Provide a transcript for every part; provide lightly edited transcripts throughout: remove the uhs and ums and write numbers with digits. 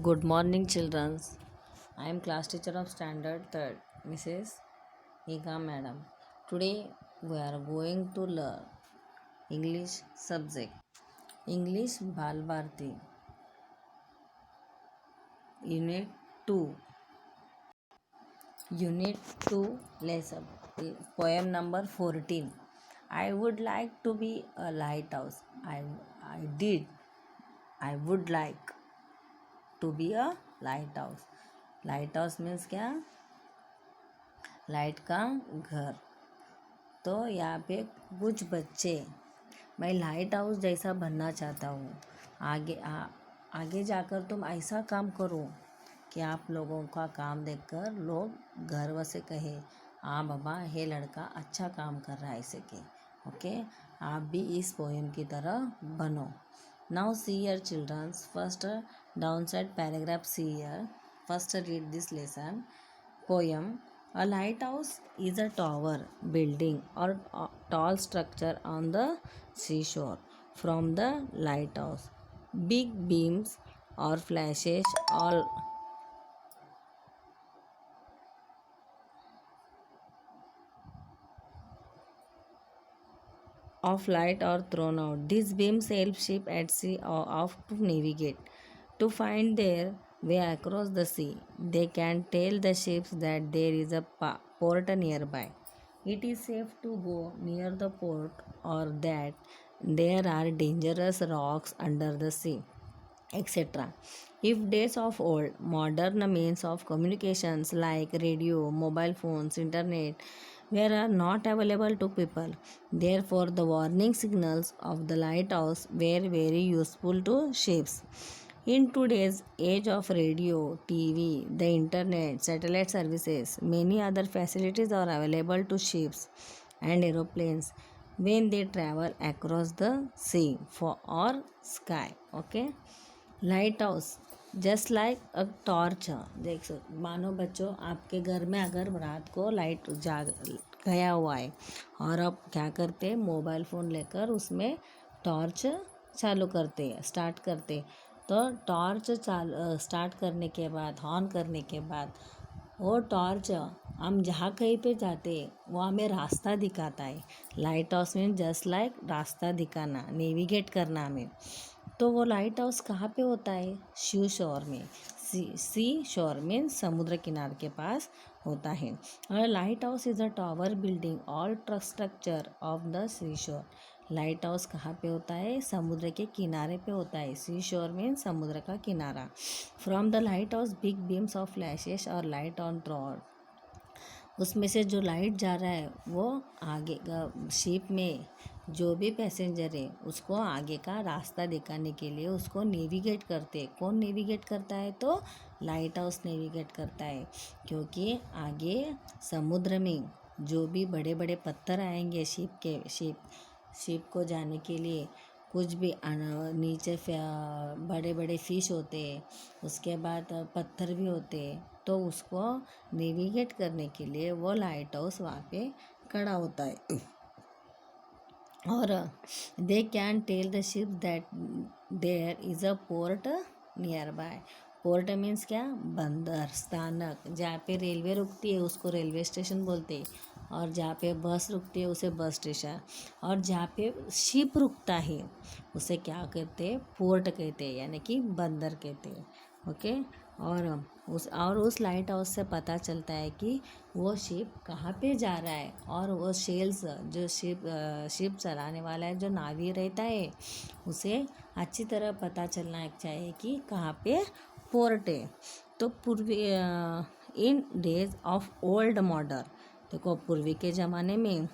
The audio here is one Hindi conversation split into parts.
Good morning, children. I am class teacher of Standard 3rd, Mrs. Ega Madam. Today we are going to learn English subject. English Bal Bharti, Unit 2. Unit 2 lesson. Poem number 14. I would like to be a lighthouse. I would like to be a lighthouse. Lighthouse means क्या? लाइट का घर. तो यहाँ पे कुछ बच्चे, मैं लाइट हाउस जैसा बनना चाहता हूँ. आगे जाकर तुम ऐसा काम करो कि आप लोगों का काम देखकर लोग गर्व से कहे, हाँ बाबा ये लड़का अच्छा काम कर रहा है ऐसे के. ओके, आप भी इस पोएम की तरह बनो. Now see your childrens. First down side paragraph see here. First read this lesson poem. A lighthouse is a tower, building, or tall structure on the seashore. From the lighthouse, big beams or flashes of light are thrown out. These beams help ships at sea off to navigate, to find their way across the sea. They can tell the ships that there is a port nearby. It is safe to go near the port, or that there are dangerous rocks under the sea, etc. If days of old, modern means of communications like radio, mobile phones, internet were not available to people. Therefore, the warning signals of the lighthouse were very useful to ships. In today's age of radio, TV, the internet, satellite services, many other facilities are available to ships and aeroplanes when they travel across the sea or sky. Okay, lighthouse just like a torch. देख सकते मानो बच्चों, आपके घर में अगर रात को लाइट गया हुआ है और आप क्या करते हैं, मोबाइल फ़ोन लेकर उसमें टॉर्च चालू करते हैं, स्टार्ट करते. तो टॉर्च स्टार्ट करने के बाद, ऑन करने के बाद, वो टॉर्च हम जहाँ कहीं पे जाते हैं वो हमें रास्ता दिखाता है. लाइट हाउस में जस्ट लाइक रास्ता दिखाना, नेविगेट करना हमें. तो वो लाइट हाउस कहाँ पे होता है? सी शोर में. सी शोर में समुद्र किनारे के पास होता है. और lighthouse is a tower building all structure of the seashore. Light house कहाँ पे होता है? समुद्र के किनारे पे होता है. सी शोर में समुद्र का किनारा. From the light house big beams of flashes और लाइट ऑन ट्रॉड. उसमें से जो लाइट जा रहा है वो आगे शिप में जो भी पैसेंजर है उसको आगे का रास्ता दिखाने के लिए उसको नेविगेट करते. कौन नेविगेट करता है? तो लाइट हाउस नेविगेट करता है. क्योंकि आगे समुद्र में जो भी बड़े बड़े पत्थर आएंगे शिप को जाने के लिए, कुछ भी नीचे बड़े बड़े फिश होते हैं, उसके बाद पत्थर भी होते हैं, तो उसको नेविगेट करने के लिए वो लाइट हाउस वहाँ पे खड़ा होता है. और they can tell the ship that there is a port near by. Port means क्या? बंदर, स्थानक. जहाँ पे रेलवे रुकती है उसको रेलवे स्टेशन बोलते हैं, और जहाँ पे बस रुकती है उसे बस स्टेशन, और जहाँ पे शिप रुकता है उसे क्या कहते हैं? पोर्ट कहते हैं, यानी कि बंदर कहते हैं. ओके, और उस लाइट हाउस से पता चलता है कि वो शिप कहाँ पे जा रहा है. और वो सेल्स जो शिप चलाने वाला है, जो नावी रहता है, उसे अच्छी तरह पता चलना चाहिए कि कहाँ पे पोर्ट है. तो इन डेज ऑफ ओल्ड मॉडर्न, देखो पूर्वी के ज़माने में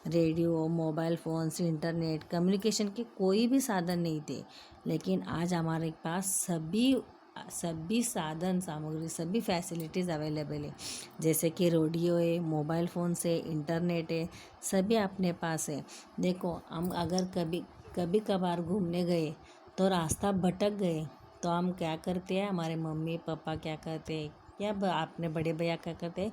radio, mobile phones, internet, communication के कोई भी साधन नहीं थे. लेकिन आज हमारे पास सभी साधन सामग्री, सभी फैसिलिटीज़ अवेलेबल है. जैसे कि रेडियो है, मोबाइल फ़ोन से, इंटरनेट है, सभी अपने पास है. देखो, हम अगर कभी कभार घूमने गए तो रास्ता भटक गए तो हम क्या करते हैं? हमारे मम्मी पापा क्या करते हैं, या अपने बड़े भैया क्या करते हैं?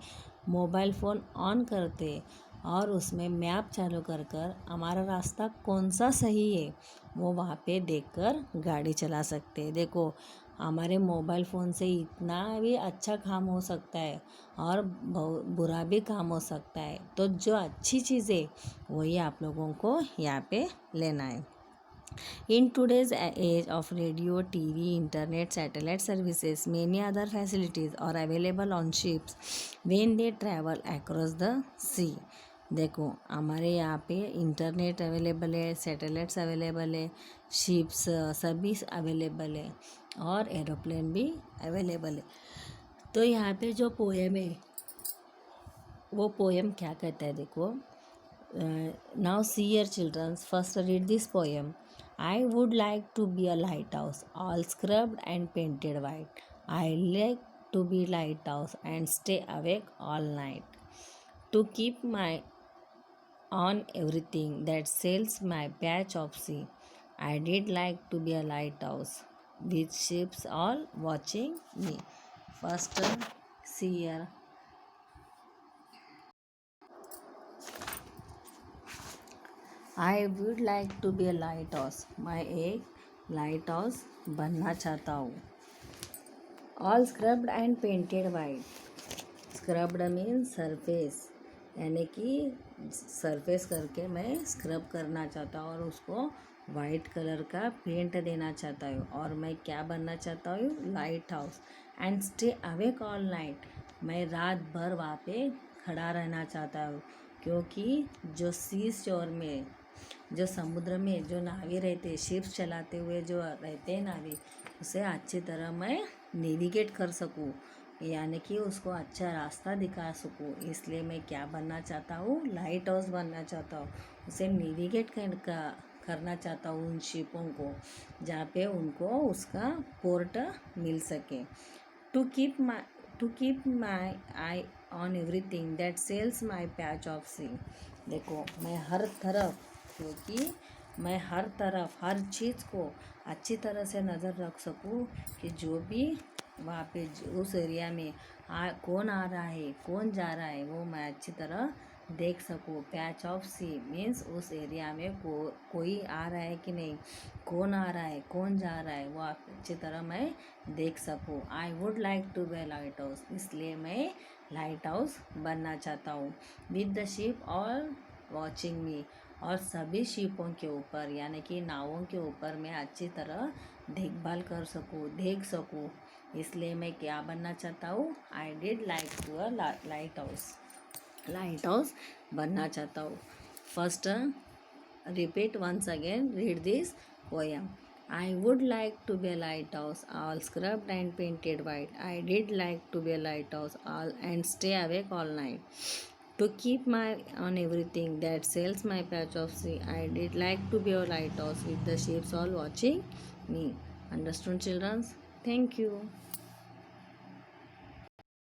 मोबाइल फ़ोन ऑन करते और उसमें मैप चालू कर कर हमारा रास्ता कौन सा सही है वो वहाँ पे देखकर गाड़ी चला सकते हैं। देखो हमारे मोबाइल फ़ोन से इतना भी अच्छा काम हो सकता है और बुरा भी काम हो सकता है। तो जो अच्छी चीज़ है वही आप लोगों को यहाँ पे लेना है। In today's age of radio, TV, internet, satellite services, many other facilities are available on ships when they travel across the sea. देखो हमारे यहाँ पे इंटरनेट अवेलेबल है, सैटेलाइट्स अवेलेबल है, शिप्स सभी अवेलेबल है और एरोप्लेन भी अवेलेबल है। तो यहाँ पे जो पोएम है वो पोएम क्या कहता है देखो। Now see your children, first read this poem. I would like to be a lighthouse, all scrubbed and painted white. I like to be lighthouse and stay awake all night. To keep my on everything that sails my patch of sea. I did like to be a lighthouse with ships all watching me. First, see here. I would like to be a lighthouse, मैं एक लाइट हाउस बनना चाहता हूँ। All scrubbed and painted white. Scrubbed means surface, यानी कि सरफेस करके मैं स्क्रब करना चाहता हूँ और उसको वाइट कलर का पेंट देना चाहता हूँ। और मैं क्या बनना चाहता हूँ, light house. And stay awake all night, मैं रात भर वहाँ पे खड़ा रहना चाहता हूँ, क्योंकि जो सी शोर में, जो समुद्र में जो नावी रहते, शिप्स चलाते हुए जो रहते हैं नावी, उसे अच्छी तरह मैं नेविगेट कर सकूँ, यानी कि उसको अच्छा रास्ता दिखा सकूँ। इसलिए मैं क्या बनना चाहता हूँ, लाइट हाउस बनना चाहता हूँ। उसे नेविगेट करना चाहता हूँ उन शिपों को, जहाँ पे उनको उसका पोर्ट मिल सके। To keep my eye on everything that sails my patch of sea. देखो मैं हर तरफ, क्योंकि मैं हर तरफ हर चीज़ को अच्छी तरह से नज़र रख सकूँ कि जो भी वहाँ पे उस एरिया में कौन आ रहा है कौन जा रहा है वो मैं अच्छी तरह देख सकूँ। पैच ऑफ सी मीन्स उस एरिया में कोई आ रहा है कि नहीं, कौन आ रहा है कौन जा रहा है, वो अच्छी तरह मैं देख सकूँ। I would like to be lighthouse, इसलिए मैं लाइट हाउस बनना चाहता हूँ। विद द शिप और वॉचिंग मी, और सभी शिपों के ऊपर यानी कि नावों के ऊपर मैं अच्छी तरह देखभाल कर सकूँ, देख सकूँ। इसलिए मैं क्या बनना चाहता हूँ, I did like to a lighthouse बनना चाहता हूँ। First repeat once again, read this poem. I would like to be a lighthouse, all scrubbed and painted white. I did like to be a lighthouse, all and stay awake all night. To keep my on everything that sails my patch of sea, I did like to be a lighthouse with the ships all watching me. Understood, children? Thank you.